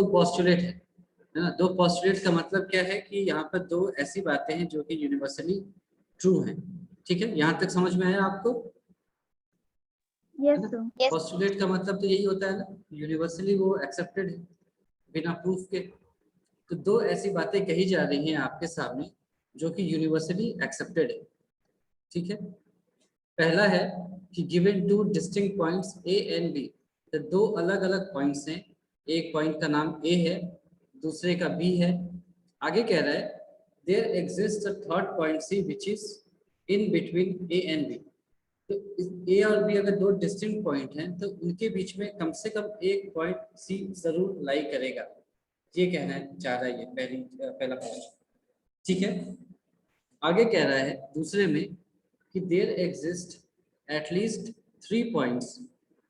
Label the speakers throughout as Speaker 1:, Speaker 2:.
Speaker 1: Postulate है ना। दो पोस्टुलेट का मतलब क्या है कि यहाँ पर दो ऐसी बातें हैं जो कि यूनिवर्सली ट्रू हैं। ठीक है, यहाँ तक समझ में आया आपको?
Speaker 2: Yes sir.
Speaker 1: पोस्टुलेट का मतलब तो यही होता है ना, यूनिवर्सली वो एक्सेप्टेड है बिना प्रूफ के। तो दो ऐसी बातें कही जा रही हैं आपके सामने जो कि यूनिवर्सली एक्सेप्टेड है। ठीक है, पहला है कि given two distinct points A and B, तो दो अलग अलग पॉइंट्स हैं, एक पॉइंट का नाम ए है, दूसरे का बी है। आगे कह रहा है there exist a third point C which is in between A and B. तो ए और बी अगर दो डिस्टिंक्ट पॉइंट हैं तो उनके बीच में कम से कम एक पॉइंट सी जरूर लाई करेगा, ये कहना चाह रहा है ये पहला प्रश्न। ठीक है, आगे कह रहा है दूसरे में कि there exist at least 3 points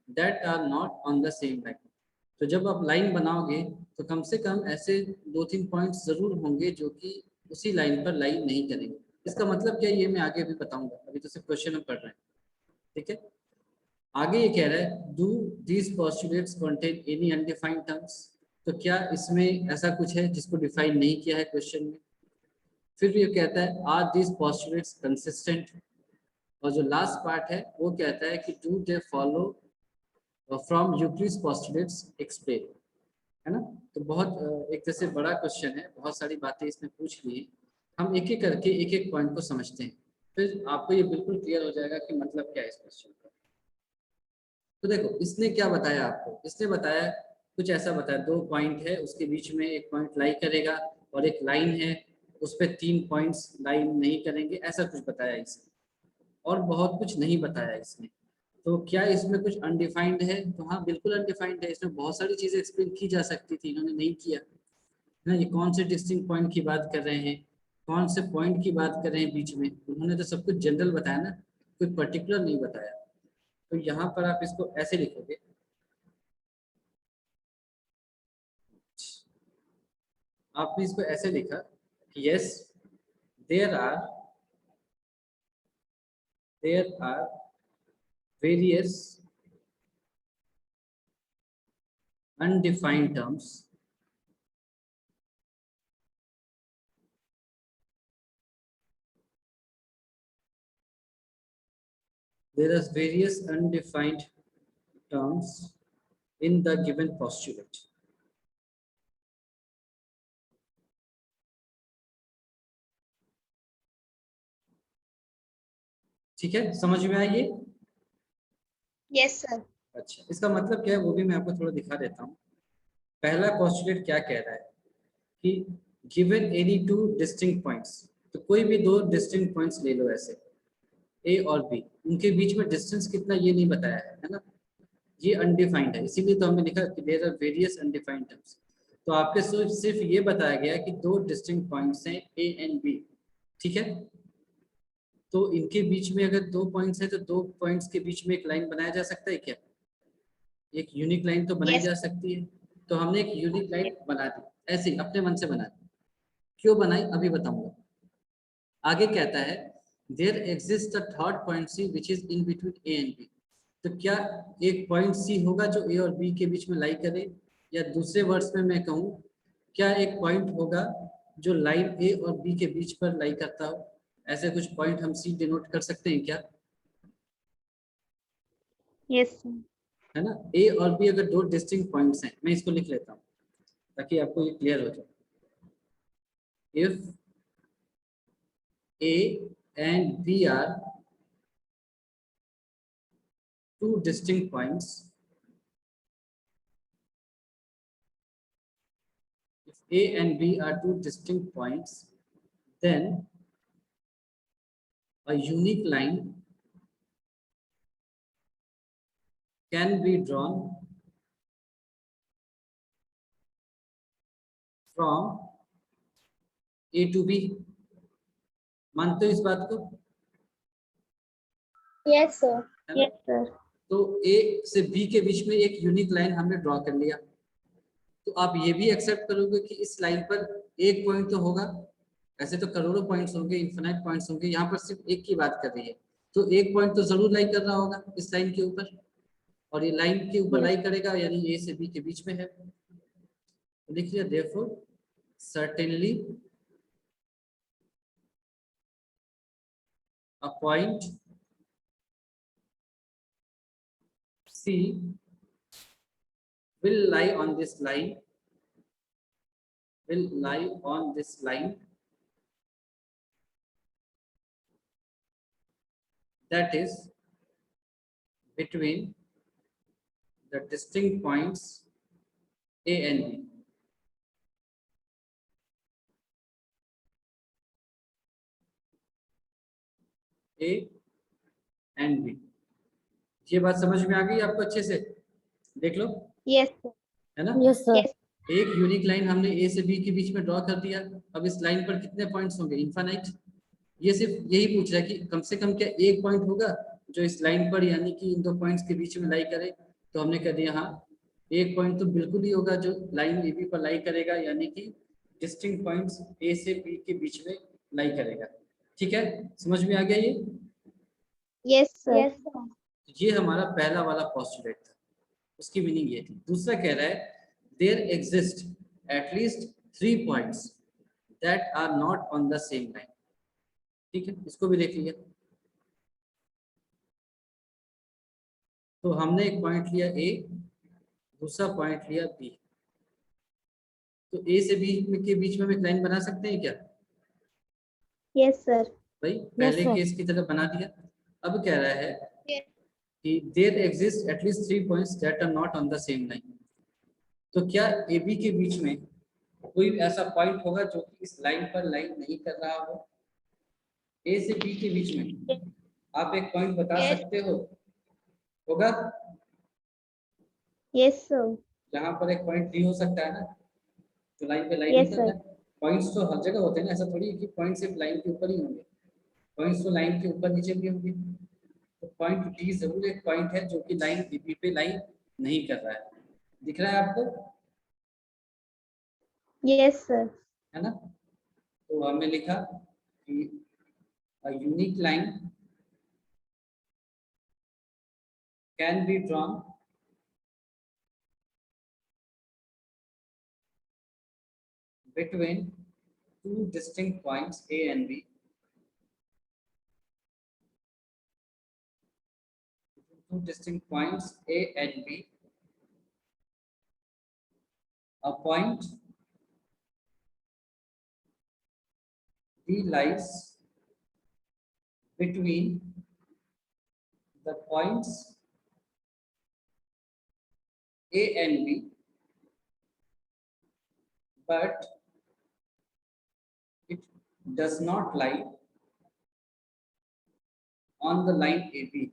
Speaker 1: that are not on the same line. तो जब आप लाइन बनाओगे तो कम से कम ऐसे 2-3 पॉइंट्स जरूर होंगे जो कि उसी लाइन पर लाइन नहीं करेंगे। इसका मतलब क्या है ये मैं आगे भी बताऊंगा, अभी तो सिर्फ क्वेश्चन हम पढ़ रहे हैं। ठीक है, आगे ये कह रहा है do these postulates contain any undefined terms. तो क्या इसमें ऐसा कुछ है जिसको डिफाइन नहीं किया है क्वेश्चन में। फिर ये कहता है आर दीज पोस्टुलेट्स कंसिस्टेंट, और जो लास्ट पार्ट है वो कहता है कि do they follow from Euclid's postulates explain, है ना। तो बहुत एक जैसे बड़ा क्वेश्चन है, बहुत सारी बातें इसमें पूछ ली है। हम एक एक करके एक एक पॉइंट को समझते हैं, फिर आपको ये बिल्कुल क्लियर हो जाएगा कि मतलब क्या है इस क्वेश्चन का। तो देखो इसने क्या बताया आपको, इसने बताया कुछ ऐसा बताया, दो पॉइंट है उसके बीच में एक पॉइंट लाई करेगा और एक लाइन है उस पर 3 पॉइंट्स लाइन नहीं करेंगे, ऐसा कुछ बताया इसने। और बहुत कुछ नहीं बताया इसने। तो क्या इसमें कुछ अनडिफाइंड है, तो हाँ बिल्कुल अनडिफाइंड है। इसमें बहुत सारी चीजें एक्सप्लेन की जा सकती थी, इन्होंने नहीं किया ना। ये कौन से डिस्टिंक्ट पॉइंट की बात कर रहे हैं, कौन से पॉइंट की बात कर रहे हैं बीच में, उन्होंने तो सब कुछ जनरल बताया ना, कोई पर्टिकुलर नहीं बताया। तो यहाँ पर आप इसको ऐसे लिखोगे, आपने इसको ऐसे लिखा कि yes there are various undefined terms there are various undefined terms in the given postulate। ठीक है, समझ में आई ये?
Speaker 2: Yes sir.
Speaker 1: अच्छा, इसका मतलब क्या है वो भी मैं आपको थोड़ा दिखा देता हूँ। पहला पोस्टुलेट क्या कह रहा है कि given any two distinct points, तो कोई भी दो डिस्टिंक्ट पॉइंट्स ले लो ऐसे ए और बी, उनके बीच में डिस्टेंस कितना ये नहीं बताया है ना, ये अनडिफाइंड है, इसीलिए तो हमने लिखा कि there are various undefined terms. तो आपके सिर्फ ये बताया गया कि दो डिस्टिंक्ट पॉइंट्स हैं ए एंड बी। ठीक है, तो इनके बीच में अगर दो पॉइंट्स हैं तो दो पॉइंट्स के बीच में एक लाइन बनाया जा सकता है क्या, एक यूनिक लाइन तो बनाई जा सकती है। तो हमने एक यूनिक लाइन बना दी, ऐसे ही अपने मन से बना दी। क्यों बनाई अभी बताऊंगा। आगे कहता है there exist a third point C which is in between A and B. तो क्या एक पॉइंट सी होगा जो ए और बी के बीच में लाई करे, या दूसरे वर्ड्स में मैं कहूँ क्या एक पॉइंट होगा जो लाइन ए और बी के बीच पर लाई करता हो। ऐसे कुछ पॉइंट हम सी डिनोट कर सकते हैं क्या?
Speaker 2: Yes sir.
Speaker 1: है ना, ए और बी अगर दो डिस्टिंक्ट पॉइंट्स हैं, मैं इसको लिख लेता हूँ ताकि आपको ये क्लियर हो जाए। If A and B are two distinct points, if A and B are two distinct points, then a unique line can be drawn from A to B। मानते हो इस बात को?
Speaker 2: Yes sir. Yes sir.
Speaker 1: तो A से B के बीच में एक यूनिक लाइन हमने ड्रॉ कर लिया, तो आप ये भी एक्सेप्ट करोगे कि इस लाइन पर एक पॉइंट तो होगा। ऐसे तो करोड़ों पॉइंट्स होंगे, इन्फिनाइट पॉइंट्स होंगे, यहाँ पर सिर्फ एक की बात कर रही है, तो एक पॉइंट तो जरूर लाई कर रहा होगा इस लाइन के ऊपर, और ये लाइन के ऊपर लाई करेगा यानी ए से बी के बीच में है। लिख लिया therefore certainly a point C will lie on this line, will lie on this line, that is between the distinct points A and B. A and B. ये बात समझ में आ गई आपको अच्छे से? देख लो,
Speaker 2: Yes, sir.
Speaker 1: है ना?
Speaker 3: Yes sir.
Speaker 2: Yes.
Speaker 1: एक यूनिक लाइन हमने ए से बी के बीच में ड्रॉ कर दिया। अब इस लाइन पर कितने पॉइंट्स होंगे? इनफाइनाइट। ये सिर्फ यही पूछ रहा है कि कम से कम क्या एक पॉइंट होगा जो इस लाइन पर यानी कि इन दो पॉइंट्स के बीच में लाई करे। तो हमने कह दिया हाँ, एक पॉइंट तो बिल्कुल ही होगा जो लाइन ए बी पर लाई करेगा, यानी कि डिस्टिंक्ट पॉइंट्स ए से बी के बीच में लाई करेगा। ठीक है, समझ में आ गया ये?
Speaker 2: Yes, sir. Yes, sir.
Speaker 1: ये हमारा पहला वाला पोस्टुलेट था, उसकी मीनिंग ये थी। दूसरा कह रहा है there exist at least 3 points that are not on the same line. ठीक है, इसको भी देख लिया। तो हमने एक पॉइंट लिया ए, दूसरा पॉइंट लिया बी। तो ए से बी के बीच में हम एक लाइन बना सकते हैं क्या?
Speaker 2: Yes, sir.
Speaker 1: भाई पहले
Speaker 3: sir.
Speaker 1: केस की तरह बना दिया। अब कह रहा है
Speaker 2: Yes.
Speaker 1: कि there exist at least 3 points that are not on the same line. तो क्या ए बी के बीच में कोई ऐसा पॉइंट होगा जो कि इस लाइन पर लाइन नहीं कर रहा हो? ए से बी के बीच में आप एक पॉइंट बता
Speaker 2: Yes.
Speaker 1: सकते हो? होगा?
Speaker 2: Yes, sir.
Speaker 1: जहां पर एक पॉइंट डी हो सकता है ना, तो लाइन पे लाइन
Speaker 2: Yes,
Speaker 1: नहीं कर रहा है। पॉइंट्स तो हर जगह होते हैं ना, ऐसा थोड़ी है कि पॉइंट सिर्फ लाइन के ऊपर ही होंगे। पॉइंट्स तो लाइन के ऊपर नीचे भी होंगे। तो पॉइंट डी जरूर एक पॉइंट है जो कि लाइन ए बी पे लाइन नहीं कर रहा है। दिख रहा है आपको?
Speaker 2: Yes, sir.
Speaker 1: है ना? तो हमने लिखा कि a unique line can be drawn between two distinct points A and B. Two distinct points A and B. A point D lies between the points A and B, but it does not lie on the line AB.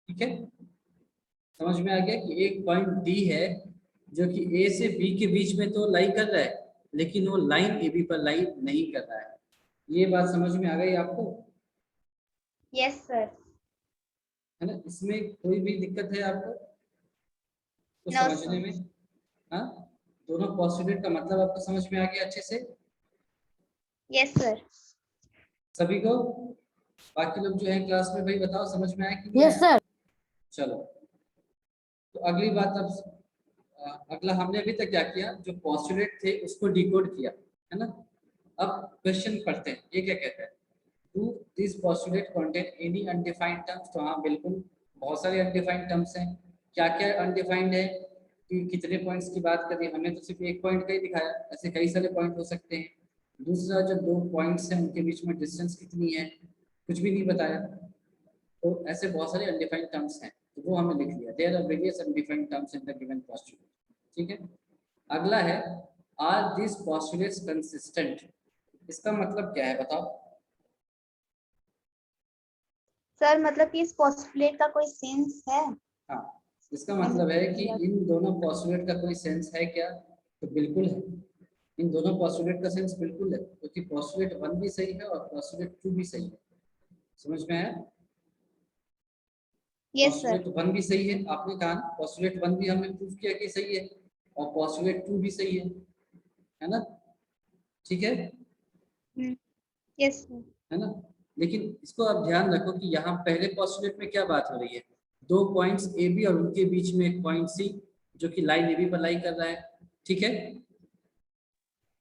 Speaker 1: ठीक है, समझ में आ गया कि एक point D है जो कि ए से बी के बीच में तो लाई कर रहा है, लेकिन वो लाइन ए बी पर लाई नहीं कर रहा है। ये बात समझ में आ गई आपको?
Speaker 2: Yes, sir.
Speaker 1: है ना? इसमें कोई भी दिक्कत है आपको तो
Speaker 2: No,
Speaker 1: समझने
Speaker 2: sir.
Speaker 1: में? हाँ, दोनों पोस्टुलेट का मतलब आपको समझ में आ गया अच्छे से?
Speaker 2: Yes, sir.
Speaker 1: सभी को? बाकी लोग जो है क्लास में, भाई बताओ समझ में आया कि नहीं
Speaker 3: यस
Speaker 1: आया?
Speaker 3: सर।
Speaker 1: चलो, तो अगली बात अब अगला हमने अभी तक क्या किया, जो पोस्टुलेट थे उसको डिकोड किया, है ना? अब क्वेश्चन पढ़ते हैं, ये क्या कहता है? Do this postulate contain any undefined terms? तो हाँ बिल्कुल, बहुत सारे अनडिफाइंड टर्म्स हैं। क्या क्या अनडिफाइंड है कि कितने पॉइंट्स की बात करें, हमने तो सिर्फ एक पॉइंट का ही दिखाया, ऐसे कई सारे पॉइंट हो सकते हैं। दूसरा, जो दो पॉइंट्स हैं उनके बीच में डिस्टेंस कितनी है, कुछ भी नहीं बताया। तो ऐसे बहुत सारे अनडिफाइंड टर्म्स हैं, तो वो हमें लिख लिया। There are various undefined terms in the given postulate. ठीक है, अगला है आर दिस पोस्टुलेट्स कंसिस्टेंट? इसका मतलब क्या है बताओ?
Speaker 2: सर मतलब कि इस पोस्टुलेट का कोई सेंस है?
Speaker 1: हाँ, इसका मतलब है कि इन दोनों पोस्टुलेट का कोई सेंस है क्या? तो बिल्कुल है, इन दोनों पोस्टुलेट का सेंस बिल्कुल है, क्योंकि पोस्टुलेट 1 भी सही है और पोस्टुलेट 2 भी सही है। समझ में आया?
Speaker 2: Yes, sir.
Speaker 1: पोस्टुलेट 1 भी सही है, आपने कहा पोस्टुलेट 1 भी हमने प्रूव किया कि सही है, और पोस्टुलेट 2 भी सही है ना? ठीक है,
Speaker 2: Yes, sir.
Speaker 1: है ना? लेकिन इसको आप ध्यान रखो कि यहाँ पहले पोस्टुलेट में क्या बात हो रही है, दो पॉइंट्स ए बी और उनके बीच में एक पॉइंट सी जो कि लाइन ए बी पर लाई कर रहा है, ठीक है।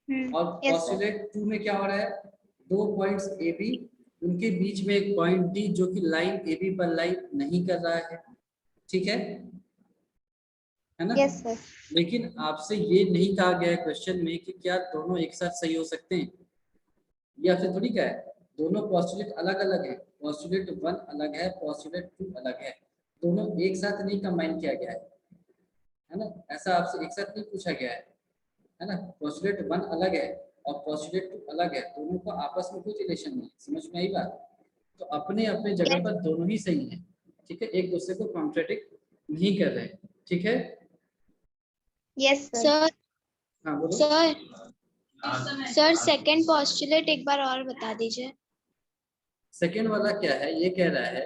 Speaker 1: और
Speaker 2: yes, sir.
Speaker 1: पोस्टुलेट 2 में क्या हो रहा है, दो पॉइंट्स ए बी, उनके बीच में एक पॉइंट डी जो कि लाइन ए बी पर लाई नहीं कर रहा है, ठीक है ना।
Speaker 2: Yes, sir.
Speaker 1: लेकिन आपसे ये नहीं कहा गया है क्वेश्चन में कि क्या दोनों एक साथ सही हो सकते हैं, या फिर थोड़ी क्या है, दोनों पोस्टुलेट अलग अलग है, पोस्टुलेट 1 अलग है, पोस्टुलेट 2 अलग है, दोनों एक साथ नहीं कंबाइन किया गया है ना, ऐसा आपसे एक साथ नहीं पूछा गया है ना। पोस्टुलेट 1 अलग है और पोस्टुलेट 2 अलग है, दोनों का आपस में कोई रिलेशन नहीं, समझ में आई बात। तो अपने अपने जगह
Speaker 2: Yes.
Speaker 1: पर दोनों ही सही है, ठीक है, एक दूसरे को कॉन्ट्रडिक्ट नहीं कर रहे हैं, ठीक है।
Speaker 2: Yes, sir.
Speaker 3: सर
Speaker 1: हाँ बोलो।
Speaker 3: सर सेकंड पोस्टुलेट एक बार और बता दीजिए।
Speaker 1: सेकेंड वाला क्या है, ये कह रहा है,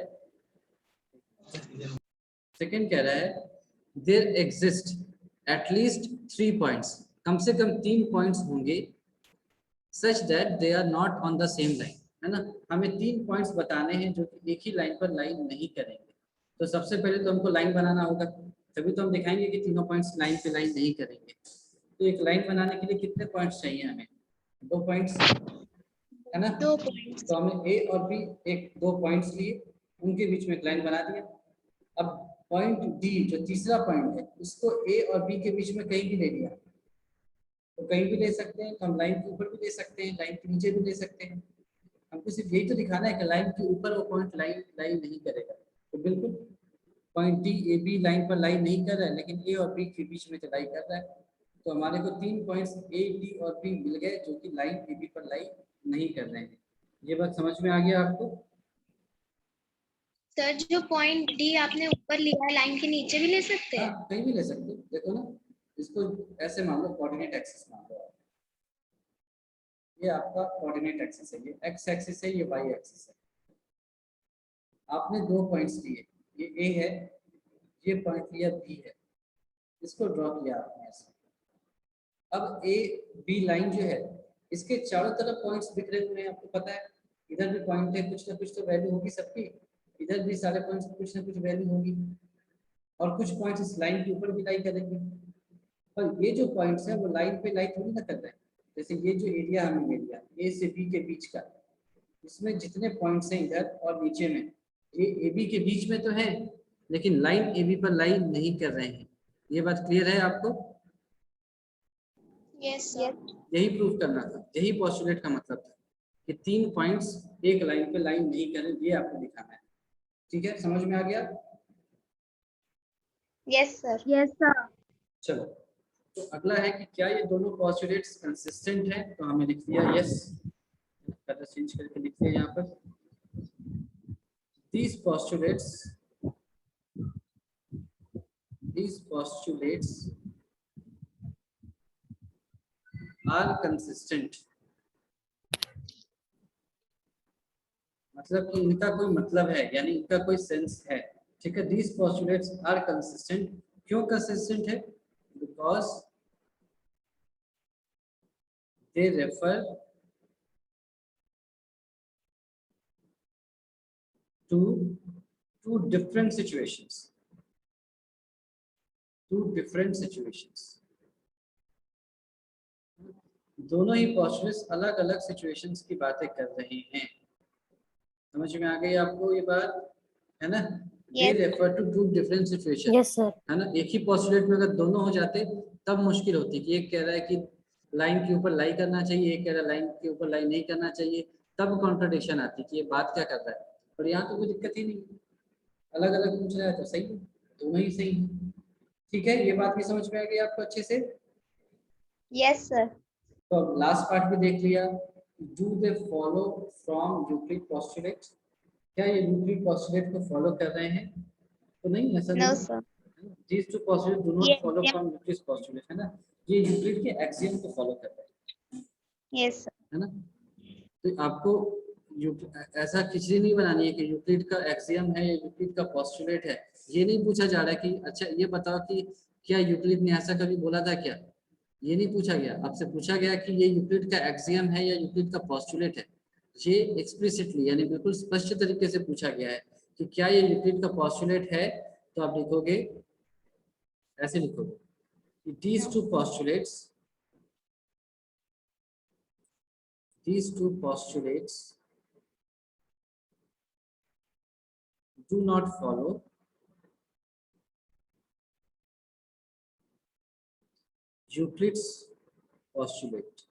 Speaker 1: सेकेंड कह रहा है देयर एग्जिस्ट एटलीस्ट 3 पॉइंट्स, कम से कम 3 पॉइंट्स होंगे such that they are not on the same line, है ना। हमें 3 पॉइंट्स बताने हैं जो कि एक ही लाइन पर लाइन नहीं करेंगे। तो सबसे पहले तो हमको लाइन बनाना होगा, तभी तो हम दिखाएंगे कि तीनों पॉइंट्स लाइन पे लाइन नहीं करेंगे। तो एक लाइन बनाने के लिए कितने पॉइंट्स चाहिए हमें, 2 पॉइंट्स, है ना।
Speaker 3: 2 पॉइंट्स।
Speaker 1: तो हमें ए और बी एक 2 पॉइंट्स लिए, उनके बीच में एक लाइन बना दिया। अब पॉइंट डी जो तीसरा पॉइंट है उसको ए और बी के बीच में कहीं भी ले लिया, तो कहीं भी ले सकते हैं, तो हम लाइन के ऊपर भी ले सकते हैं, लाइन के नीचे भी ले सकते हैं। हमको सिर्फ यही तो दिखाना है कि लाइन के ऊपर वो पॉइंट लाइन लाइन नहीं करेगा। तो बिल्कुल point D A B line पर लाइन नहीं कर रहा है, लेकिन ए और बी के बीच में चलाई कर रहा है। तो हमारे को 3 पॉइंट्स ए डी और बी मिल गए जो कि लाइन ए बी पर लाइन नहीं कर रहे हैं। ये बात समझ में आ गया आपको।
Speaker 3: सर जो पॉइंट डी आपने ऊपर लिया है लाइन के नीचे भी ले सकते हैं?
Speaker 1: हाँ कहीं भी ले सकते हो, देखो ना, इसको ऐसे मान लो कोऑर्डिनेट एक्सिस मान लो आप। ये आपका कोऑर्डिनेट एक्सिस है, ये एक्स एक्सिस है, ये वाई एक्सिस है। आपने 2 पॉइंट्स लिए, ये ए है, ये पॉइंट लिया बी है, इसको ड्रॉ किया आपने ऐसे। अब ए बी लाइन जो है इसके चारों तरफ पॉइंट्स बिखरे हुए हैं, आपको पता है, इधर भी पॉइंट है, कुछ ना कुछ तो वैल्यू होगी सबकी, इधर भी सारे पॉइंट्स कुछ ना कुछ वैल्यू होगी, और कुछ पॉइंट्स इस लाइन के ऊपर भी लाई करेंगे। पर ये जो पॉइंट्स है वो लाइन पे लाई थोड़ी ना कर रहे हैं। जैसे ये जो एरिया हमने ले लिया ए से बी के बीच का, इसमें जितने पॉइंट्स हैं इधर और नीचे में, ये ए बी के बीच में तो है, लेकिन लाइन ए बी पर लाइन नहीं कर रहे हैं। ये बात क्लियर है आपको।
Speaker 3: Yes sir.
Speaker 1: यही प्रूफ करना था, यही पोस्टुलेट का मतलब था कि 3 पॉइंट्स एक लाइन पे लाइन नहीं करें, ये आपको दिखाना है, ठीक है, समझ में आ गया।
Speaker 2: Yes, sir.
Speaker 4: Yes, sir.
Speaker 1: चलो, तो अगला है कि क्या ये दोनों पोस्टुलेट्स कंसिस्टेंट हैं, तो हमें लिख दिया यस, कलर चेंज करके लिख दिया यहाँ पर, these postulates are consistent, मतलब कि इनका कोई मतलब है, यानी इनका कोई सेंस है, ठीक है। these postulates are consistent, क्यों कंसिस्टेंट है, because they refer to two different situations, दोनों ही पोस्टुलेट्स अलग अलग सिचुएशंस की बातें कर रहे हैं। समझ में आ गई आपको ये बात, है ना। They
Speaker 2: Yes.
Speaker 1: refer to two different situations,
Speaker 4: Yes, sir.
Speaker 1: है ना। एक ही पोस्टुलेट में अगर दोनों हो जाते तब मुश्किल होती कि एक कह रहा है कि लाइन के ऊपर लाई करना चाहिए, एक कह रहा है लाइन के ऊपर लाई नहीं करना चाहिए, तब कॉन्ट्रडिक्शन आती कि ये बात क्या कर रहा है। और यहाँ तो कोई दिक्कत ही नहीं, अलग अलग पूछ रहा है तो सही है, दोनों ही सही है, ठीक है। ये बात भी समझ में आ गई आपको अच्छे से।
Speaker 2: Yes, sir.
Speaker 1: तो अब लास्ट पार्ट भी देख लिया, do they follow from Euclid postulate, क्या ये यूक्लिड पोस्टुलेट को फॉलो कर रहे हैं, तो नहीं, ऐसा
Speaker 2: No,
Speaker 1: नहीं।
Speaker 2: sir.
Speaker 1: These two postulates do not
Speaker 2: Yes,
Speaker 1: follow
Speaker 2: yeah.
Speaker 1: from Euclid's postulate, है ना, ये यूक्लिड के एक्सियम को फॉलो कर रहे हैं,
Speaker 2: Yes, sir.
Speaker 1: है ना। तो आपको ऐसा खिचड़ी नहीं बनानी है कि यूक्लिड का एक्सियम है या यूक्लिड का पोस्टुलेट है। ये नहीं पूछा जा रहा कि अच्छा ये बताओ कि क्या यूक्लिड ने ऐसा कभी बोला था क्या, ये नहीं पूछा गया। आपसे पूछा गया कि ये यूक्लिड का एक्सियम है या यूक्लिड का पोस्टुलेट है। ये एक्सप्लिसिटली यानी बिल्कुल स्पष्ट तरीके से पूछा गया है कि क्या ये यूक्लिड का पोस्टुलेट है तो आप लिखोगे, ऐसे लिखोगे, these two postulates do not follow Euclid's postulate.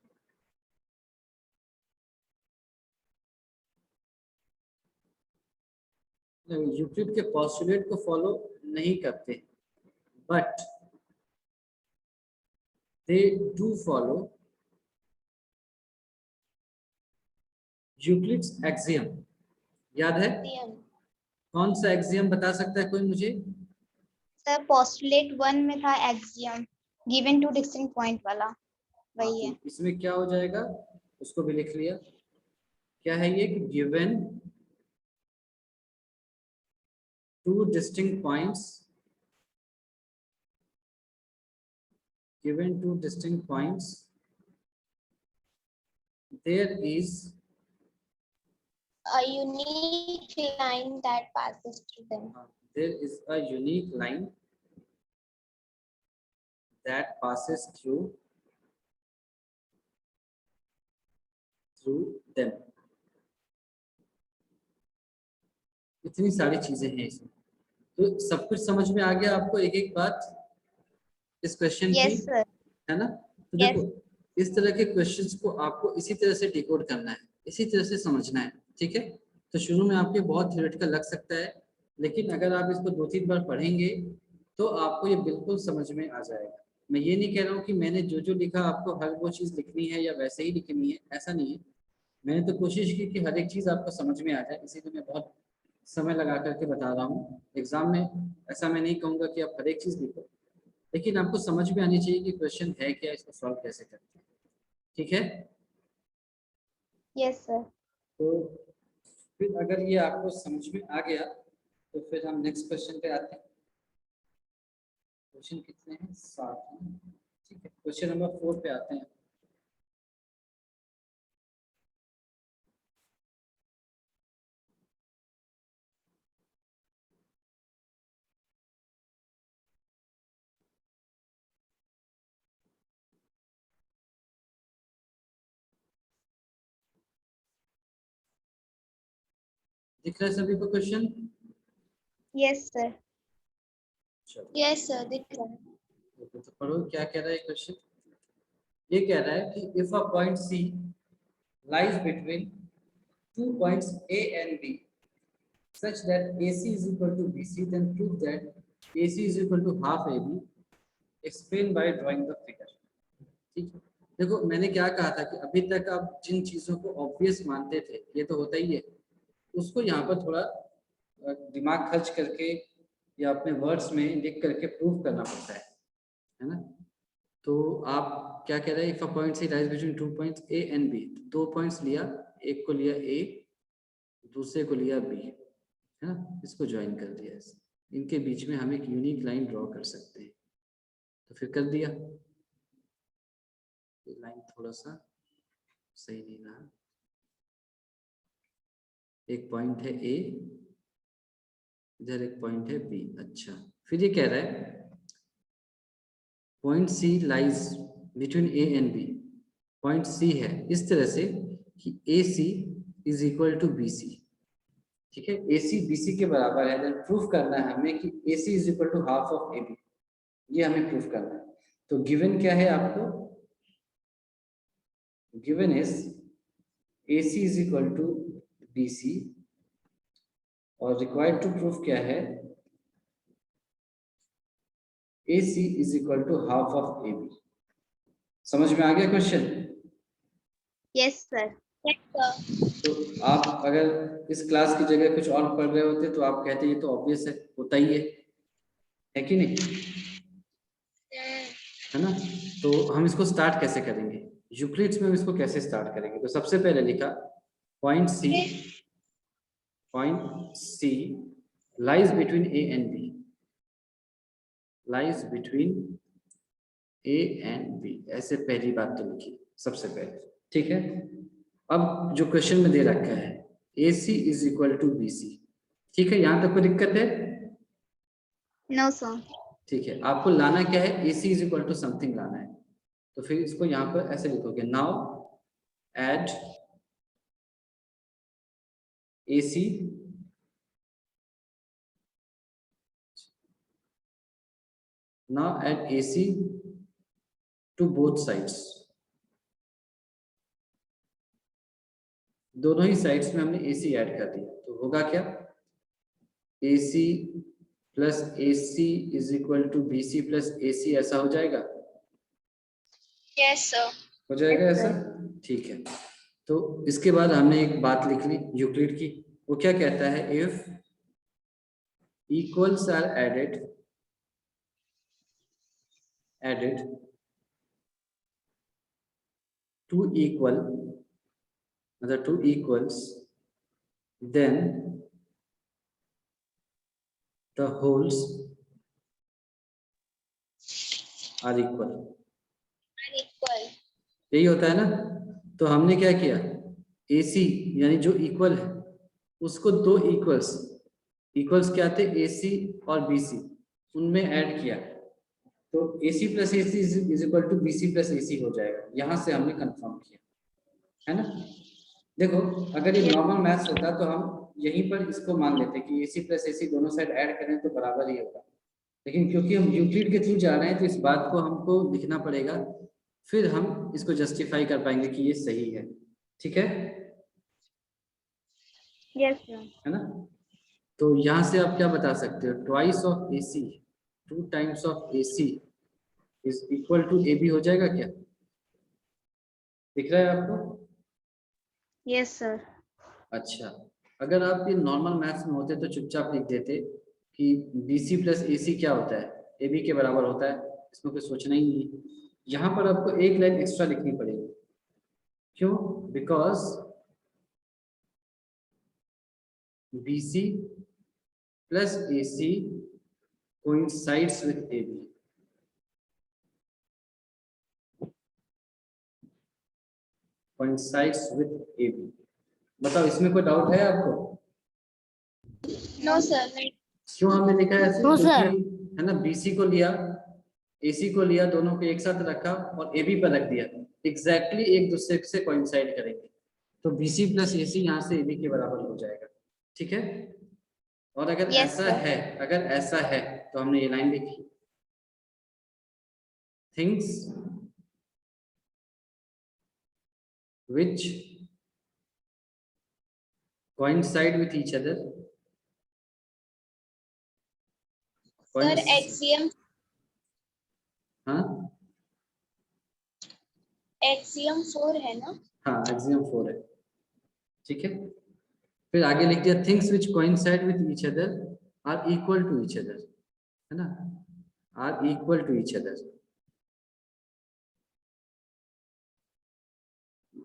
Speaker 1: Euclid के पोस्टुलेट को फॉलो नहीं करते, but they do follow Euclid's axiom. याद है कौन सा एक्सियम बता सकता है कोई मुझे?
Speaker 2: सर पोस्टुलेट 1 में था axiom given two distinct point वाला, वही है।
Speaker 1: इसमें क्या हो जाएगा, उसको भी लिख लिया। क्या है ये कि given two distinct points, given two distinct points, there is
Speaker 3: a unique line that passes through them.
Speaker 1: There is a unique line that passes through them. इतनी सारी चीजें हैं इसमें, तो सब कुछ समझ में आ गया आपको एक एक बात इस क्वेश्चन की? है ना? तो देखो इस तरह के क्वेश्चंस को आपको इसी तरह से डिकोड करना है, इसी तरह से समझना है, ठीक है? तो शुरू में आपके बहुत थ्योरेटिकल लग सकता है, लेकिन अगर आप इसको 2-3 बार पढ़ेंगे तो आपको ये बिल्कुल समझ में आ जाएगा। मैं ये नहीं कह रहा हूँ कि मैंने जो जो लिखा आपको हर वो चीज़ लिखनी है या वैसे ही लिखनी है, ऐसा नहीं है। मैंने तो कोशिश की कि हर एक चीज़ आपको समझ में आ जाए, इसीलिए मैं बहुत समय लगा करके बता रहा हूँ। एग्जाम में ऐसा मैं नहीं कहूँगा कि आप हर एक चीज़ लिखो, लेकिन आपको समझ में आनी चाहिए कि क्वेश्चन है क्या, इसको सॉल्व कैसे करते हैं, ठीक है?
Speaker 2: Yes sir.
Speaker 1: तो फिर अगर ये आपको समझ में आ गया तो फिर हम नेक्स्ट क्वेश्चन पे आते हैं। क्वेश्चन कितने हैं? 7 हैं, ठीक है। क्वेश्चन नंबर 4 पे आते हैं। दिख रहा है सभी को question?
Speaker 2: Yes sir.
Speaker 3: Yes sir, दिख रहा है।
Speaker 1: तो पढ़ो क्या कह रहा है क्वेश्चन। ये कह रहा है कि if a point C lies between 2 points A and B such that AC is equal to BC, then prove that AC is equal to half AB. Explain by drawing the figure. ठीक है, देखो मैंने क्या कहा था कि अभी तक आप जिन चीजों को ऑब्वियस मानते थे, ये तो होता ही है, उसको यहाँ पर थोड़ा दिमाग खर्च करके या अपने वर्ड्स में लिख करके प्रूव करना पड़ता है ना? तो आप क्या कह रहे हैं, if a point C lies between 2 points A and B, 2 points लिया, एक को लिया A, दूसरे को लिया B, है ना? इसको ज्वाइन कर दिया, इनके बीच में हम एक यूनिक लाइन ड्रॉ कर सकते हैं। तो फिर कर दिया, ये लाइन थोड़ा सा सही नहीं रहा, एक पॉइंट है A, इधर एक पॉइंट है B। अच्छा, फिर ये कह रहा है point C lies between A and B। Point C है इस तरह से कि AC is equal to BC, ठीक है? AC BC के बराबर है, प्रूफ करना है हमें कि AC is equal to half of AB, ये हमें प्रूफ करना है। तो गिवन क्या है आपको? Given is AC is equal to BC और रिक्वायर्ड टू प्रूफ क्या है? AC is equal to half of AB। समझ में आ गया क्वेश्चन?
Speaker 2: Yes sir.
Speaker 1: तो आप अगर इस क्लास की जगह कुछ और पढ़ रहे होते तो आप कहते ये तो ऑब्वियस है, होता ही है कि नहीं? है ना? तो हम इसको स्टार्ट कैसे करेंगे, यूक्लिड्स में इसको कैसे स्टार्ट करेंगे? तो सबसे पहले लिखा point C lies between A and B, lies between A and B, ऐसे पहली बात तो लिखी सबसे पहले, ठीक है? अब जो क्वेश्चन में दे रखा है AC is equal to BC, ठीक है? यहां तक कोई दिक्कत है?
Speaker 2: No, sir.
Speaker 1: ठीक है, आपको लाना क्या है, AC is equal to something लाना है, तो फिर इसको यहाँ पर ऐसे लिखोगे, now add AC to both sides. दोनों ही साइड्स में हमने AC ऐड कर दिया, तो होगा क्या, AC plus AC is equal to BC plus AC, ऐसा हो जाएगा,
Speaker 3: Yes, sir.
Speaker 1: हो जाएगा
Speaker 2: Yes,
Speaker 1: ऐसा, ठीक है। तो इसके बाद हमने एक बात लिख ली यूक्लिड की, वो क्या कहता है, if equals are added to equal, मतलब two equals, then the wholes are equal.
Speaker 3: Equal.
Speaker 1: यही होता है ना, तो हमने क्या किया, AC यानी जो इक्वल है उसको दो इक्वल्स क्या थे, AC और BC, उनमें ऐड किया, तो AC plus AC is equal to BC plus AC हो जाएगा, यहां से हमने कंफर्म किया, है ना। देखो अगर ये नॉर्मल मैथ्स होता तो हम यहीं पर इसको मान लेते कि AC प्लस AC दोनों साइड ऐड करें तो बराबर ही होगा, लेकिन क्योंकि हम यूक्लिड के थ्रू जा रहे हैं तो इस बात को हमको लिखना पड़ेगा, फिर हम इसको जस्टिफाई कर पाएंगे कि ये सही है, ठीक है,
Speaker 2: Yes, sir.
Speaker 1: है ना। तो यहाँ से आप क्या बता सकते हो, twice of AC, 2 times of AC is equal to AB हो जाएगा क्या, दिख रहा है आपको।
Speaker 2: Yes, sir.
Speaker 1: अच्छा, अगर आप ये नॉर्मल मैथ्स में होते तो चुपचाप लिख देते कि BC प्लस AC क्या होता है, AB के बराबर होता है, इसमें कुछ सोचना ही नहीं। यहाँ पर आपको एक लाइन एक्स्ट्रा लिखनी पड़ेगी, क्यों, because BC plus AC coincides with AB। coincides with AB। बताओ इसमें कोई डाउट है आपको,
Speaker 3: No, sir.
Speaker 1: क्यों हमने लिखा है ऐसे,
Speaker 2: No, sir.
Speaker 1: क्योंकि है ना, BC को लिया AC को लिया, दोनों को एक साथ रखा और AB पर रख दिया, एग्जैक्टली एक दूसरे से कोइंसाइड करेंगे, तो BC प्लस AC यहाँ से AB के बराबर हो जाएगा, ठीक है। और अगर
Speaker 2: Yes,
Speaker 1: ऐसा
Speaker 2: sir.
Speaker 1: है, अगर ऐसा है तो हमने ये लाइन लिखी, things which coincide with each other,
Speaker 3: Sir, axiom
Speaker 1: हाँ
Speaker 3: 4 है ना?
Speaker 1: हाँ axiom 4 है, ठीक है। फिर आगे लिख दिया, things which coincide with each other are equal to each other, है ना, are equal to each other,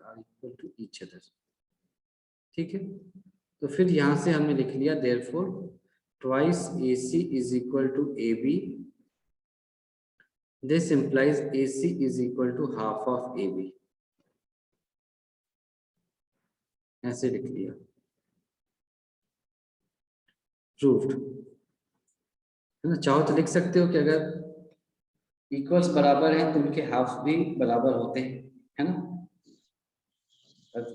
Speaker 1: are equal to each other, ठीक है। तो फिर यहाँ से हमने लिख लिया, therefore twice AC is equal to AB, this implies AC is equal to half of AB, ऐसे लिख लिया, प्रूव्ड, है ना। चाहो तो लिख सकते हो कि अगर इक्वल्स बराबर हैं तो उनके हाफ भी बराबर होते हैं, है ना,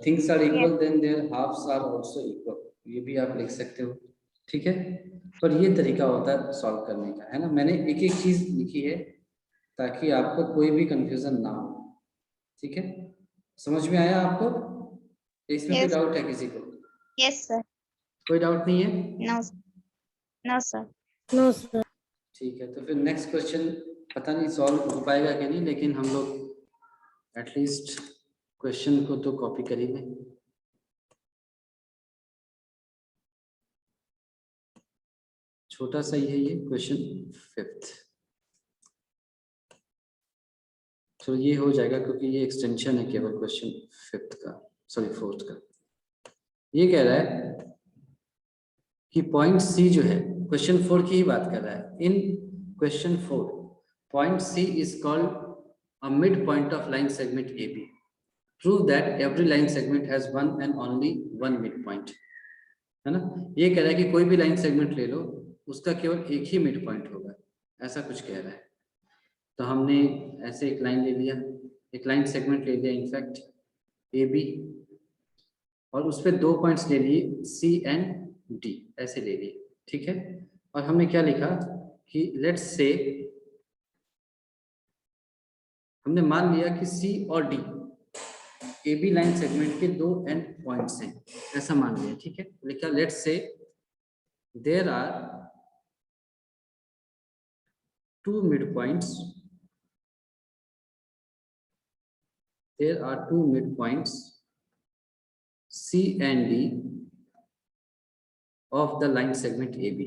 Speaker 1: things are equal then their halves are also equal, ये भी आप लिख सकते हो, ठीक है। पर ये तरीका होता है सॉल्व करने का, है ना, मैंने एक एक चीज लिखी है ताकि आपको कोई भी कंफ्यूजन ना हो, ठीक है। समझ में आया आपको, इसमें कोई
Speaker 2: Yes.
Speaker 1: डाउट है किसी को,
Speaker 2: Yes, sir.
Speaker 1: कोई डाउट नहीं है,
Speaker 2: No, sir. No, sir.
Speaker 3: No, sir.
Speaker 1: ठीक है। तो फिर नेक्स्ट क्वेश्चन पता नहीं सॉल्व हो पाएगा कि नहीं, लेकिन हम लोग एटलीस्ट क्वेश्चन को तो कॉपी करेंगे। छोटा सा ही है ये क्वेश्चन, 5th, तो ये हो जाएगा क्योंकि ये एक्सटेंशन है केवल क्वेश्चन 5th का, सॉरी 4th का। ये कह रहा है कि पॉइंट सी जो है, क्वेश्चन 4 की ही बात कर रहा है, in question 4 point C is called a midpoint of line segment AB, prove that every line segment has one and only one midpoint, है ना। ये कह रहा है कि कोई भी लाइन सेगमेंट ले लो, उसका केवल एक ही मिड पॉइंट होगा, ऐसा कुछ कह रहा है। तो हमने ऐसे एक लाइन ले लिया, एक लाइन सेगमेंट ले लिया इनफैक्ट ए बी, और उस पर 2 पॉइंट्स ले लिए सी एंड डी, ऐसे ले लिए, ठीक है। और हमने क्या लिखा कि लेट्स से, हमने मान लिया कि सी और D A B line segment के 2 एंड पॉइंट्स हैं, ऐसा मान लिया, ठीक है। लिखा let's say there are 2 midpoints, there are 2 midpoints C and D of the line segment AB,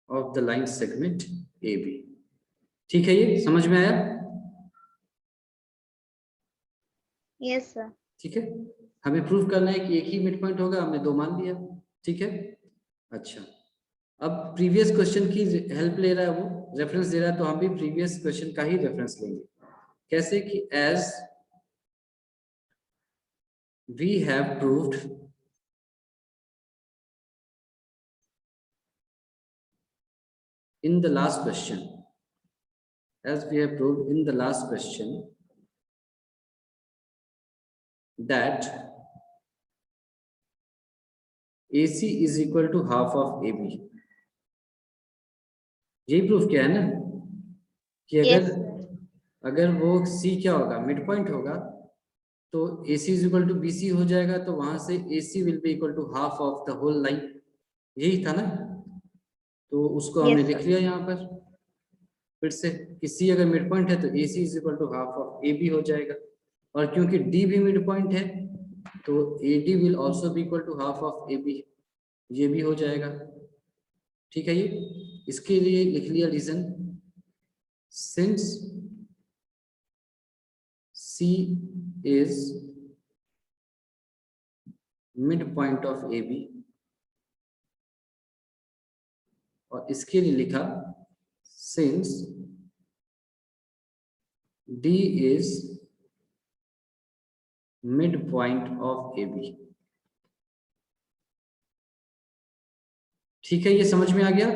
Speaker 1: of the line segment AB, ठीक है, ये समझ में आया?
Speaker 2: Yes sir.
Speaker 1: ठीक है, हमें प्रूव करना है कि एक ही मिड पॉइंट होगा, हमने 2 मान लिया, ठीक है। अच्छा, अब प्रीवियस क्वेश्चन की हेल्प ले रहा है, वो रेफरेंस दे रहा है, तो हम भी प्रीवियस क्वेश्चन का ही रेफरेंस लेंगे। कैसे कि as we have proved in the last question, as we have proved in the last question, that AC is equal to half of AB, यही प्रूफ किया है ना कि
Speaker 2: Yes,
Speaker 1: अगर वो C क्या होगा, मिड पॉइंट होगा, तो AC is equal to BC हो जाएगा, तो वहां से AC will be equal to half of the whole line, यही था ना। तो उसको हमने
Speaker 2: Yes,
Speaker 1: लिख लिया यहाँ पर फिर से कि C अगर मिड पॉइंट है तो AC is equal to half of AB हो जाएगा, और क्योंकि D भी मिड पॉइंट है तो AD will also be equal to half of AB, ये भी हो जाएगा, ठीक है। ये इसके लिए लिख लिया reason, since C is midpoint of AB, और इसके लिए लिखा since D is midpoint of AB, ठीक है, ये समझ में आ गया?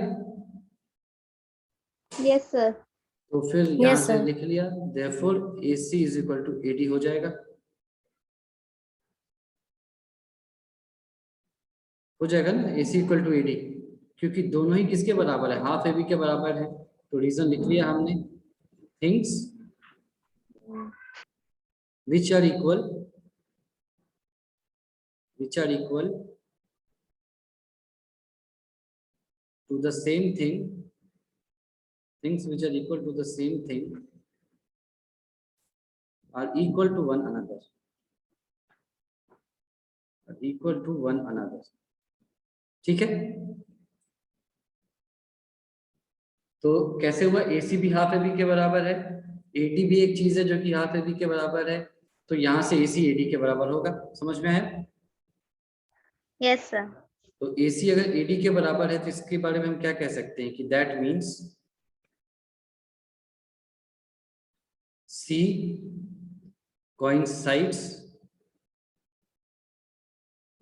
Speaker 2: yes sir.
Speaker 1: तो फिर यहाँ
Speaker 3: Yes,
Speaker 1: से
Speaker 3: sir.
Speaker 1: लिख लिया therefore AC is equal to AD हो जाएगा, हो जाएगा ना AC इक्वल टू AD, क्योंकि दोनों ही किसके बराबर है, हाफ AB के बराबर है। तो रीजन लिख लिया हमने, things which are equal to the same thing, things which are equal to the same thing are equal to one another, are equal to one another, ठीक है। तो कैसे हुआ, AC भी हाफ AB के बराबर है, AD भी एक चीज है जो कि हाफ AB के बराबर है, तो यहाँ से AC AD के बराबर होगा, समझ में आया?
Speaker 2: Yes sir.
Speaker 1: तो AC अगर AD के बराबर है तो इसके बारे में हम क्या कह सकते हैं कि that means C coincides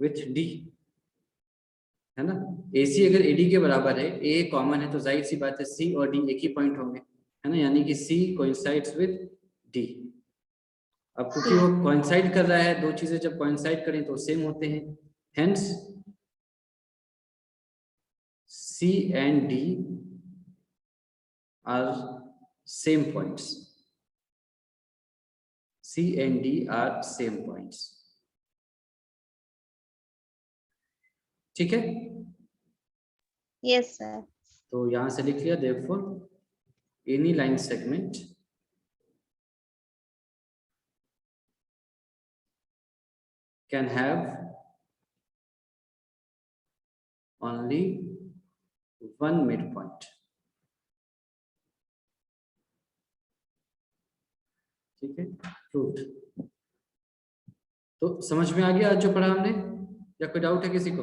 Speaker 1: with D, है ना। AC अगर AD के बराबर है, A कॉमन है, तो जाहिर सी बात है C और D एक ही पॉइंट होंगे, है ना, यानी कि C coincides with D। अब क्योंकि वो coincide कर रहा है, दो चीजें जब coincide करें तो सेम होते हैं, hence C and D are same points, C and D are same points, ठीक है।
Speaker 2: Yes sir.
Speaker 1: तो यहां से लिख लिया therefore any line segment can have only one midpoint, ठीक है, प्रूव्ड। तो समझ में आ गया आज जो पढ़ा हमने, या कोई डाउट है किसी को?